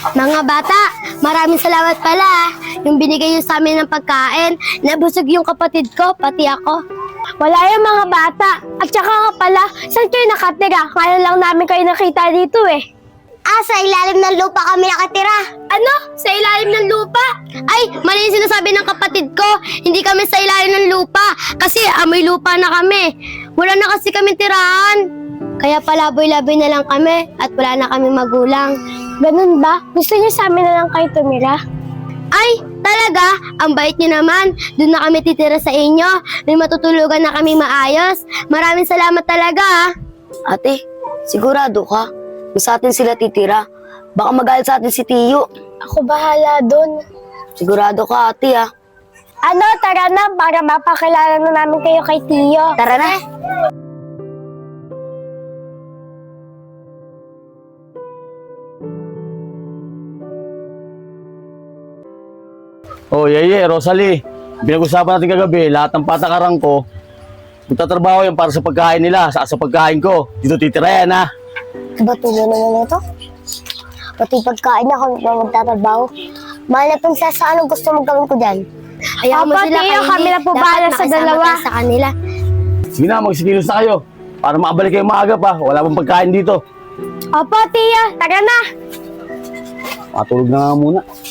Mga bata, maraming salamat pala. Yung binigay niyo sa amin ng pagkain, nabusog yung kapatid ko, pati ako. Wala yung mga bata. At saka nga pala, saan kayo nakatira? Ngayon lang namin kayo nakita dito eh. Sa ilalim ng lupa kami nakatira. Ano? Sa ilalim ng lupa? Ay, mali yung sinasabi ng kapatid ko. Hindi kami sa ilalim ng lupa kasi amoy lupa na kami. Wala na kasi kami tirahan. Kaya palaboy-laboy na lang kami at wala na kami magulang. Ganun ba? Gusto niyo sa amin na lang kayo tumira? Ay, talaga? Ang bait niyo naman. Doon na kami titira sa inyo. May matutulugan na kami maayos. Maraming salamat talaga. Ate, sigurado ka? Kung sa atin sila titira, baka magalit sa atin si Tiyo. Ako bahala doon. Sigurado ka, ate Ano, tara na para mapakilala na namin kayo kay Tiyo. Tara na. Oh, Yeye, Rosalie. Pinag-usapan natin kagabi, lahat ng patakaran ko, magtatrabaho yan para sa pagkain nila, sa pagkain ko. Dito titira yan, ha? Ba tuloy naman ito? Pati pagkain na kung magtatrabaho. Mahal na pang sa anong gusto mong gawin ko dyan. Ayaw mo sila kayo, kami na po bahala sa dalawa. Sa kanila. Sige na, magsikilos na kayo. Para makabalik kayo maaga pa. Wala pang pagkain dito. Opo, Tiyo. Tara na. Matulog na nga muna.